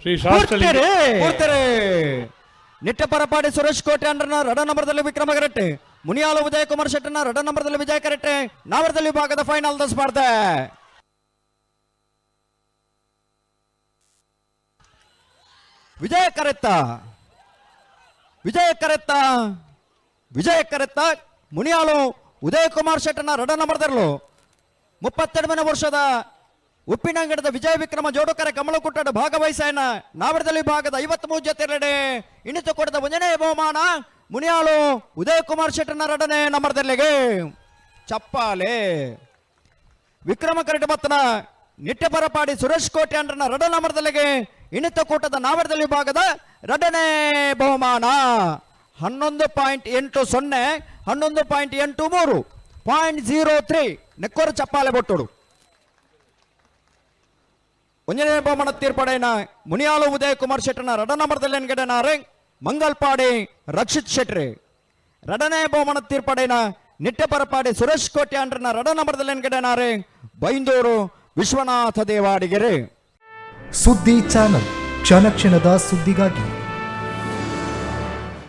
ಶ್ರೀ ಶಾಸ್ತ್ರಲಿಂಗ ಕೊಡ್ತಾರೆ. ನಿಟ್ಟಪರಪಾಡಿ ಸುರೇಶ್ ಕೋಟೆ ಅಂಡ್ರನ ರಡ ನಂಬರ್ದಲ್ಲಿ ವಿಕ್ರಮ ಕರೆಟ್ಟೆ, ಮುನಿಯಾಲು ಉದಯ ಕುಮಾರ್ ಶೆಟ್ಟನ ರಡ ನಂಬರ್ದಲ್ಲಿ ವಿಜಯ ಕರೆಟ್ಟೆ, ನಾವರದಲ್ಲಿ ವಿಭಾಗದ ಫೈನಲ್ ದ ಸ್ಪರ್ಧೆ. ವಿಜಯ ಕರೆತ್ತ ಮುನಿಯಾಲು ಉದಯ ಕುಮಾರ್ ಶೆಟ್ಟನ ರಡ ನಂಬರ್ದಲ್ಲೂ 32ನೇ ವರ್ಷದ ಉಪ್ಪಿನಂಗಡದ ವಿಜಯ ವಿಕ್ರಮ ಜೋಡುಕರೆ ಕಮಲಕುಟ್ಟಡ ಭಾಗವಹಿಸಾಯನ ನಾವರದಲ್ಲಿ ವಿಭಾಗದ 53 ಜೊತೆರಡೆ ಇಣಿತು ಕೊಡದ 1ನೇ ಬಹುಮಾನ ಮುನಿಯಾಲು ಉದಯ ಕುಮಾರ್ ಶೆಟ್ಟನ ರಡನೇ ನಂಬರ್ದಲ್ಲಿಗೆ ಚಪ್ಪಾಲೆ. ವಿಕ್ರಮ ಕರೆಟ್ ಮತ್ತನ ನಿಟ್ಟೆಪರಪಾಡಿ ಸುರೇಶ್ ಕೋಟೆ ಅಂಡ್ರನ ರಡ ನಂಬರ್ದಲ್ಲಿಗೆ ಇಣಿತ ಕೂಟದ ನಾವರದಲ್ಲಿ ವಿಭಾಗದ ರಡನೇ ಬಹುಮಾನ 11.80 11.83 0.03 ನೆಕ್ಕೋರು ಚಪ್ಪಾಲೆ ಬೊಟ್ಟುಡು. 1ನೇ ಬಹುಮಾನ ತೀರ್ಪಡೆನ ಮುನಿಯಾಲು ಉದಯ ಕುಮಾರ್ ಶೆಟ್ಟನ ರಡ ನಂಬರ್ದಲ್ಲಿ ಎನ್ಗಡೆನಾರೆ ಮಂಗಲ್ಪಾಡಿ ರಕ್ಷಿತ್ ಶೆಟ್ರಿ. 2ನೇ ಬಹುಮಾನ ತೀರ್ಪಡೆನ ನಿಟ್ಟೆಪರಪಾಡಿ ಸುರೇಶ್ ಕೋಟೆ ಅಂಡ್ರನ ರಡ ನಂಬರ್ದಲ್ಲಿ ಎನ್ಗಡೆನಾರೆ ಬೈಂದೂರು ವಿಶ್ವನಾಥ ದೇವಾಡಿಗೆರೆ. ಸುದ್ದಿ ಚಾನಲ್ ಕ್ಷಣ ಕ್ಷಣದ ಸುದ್ದಿಗಾಗಿ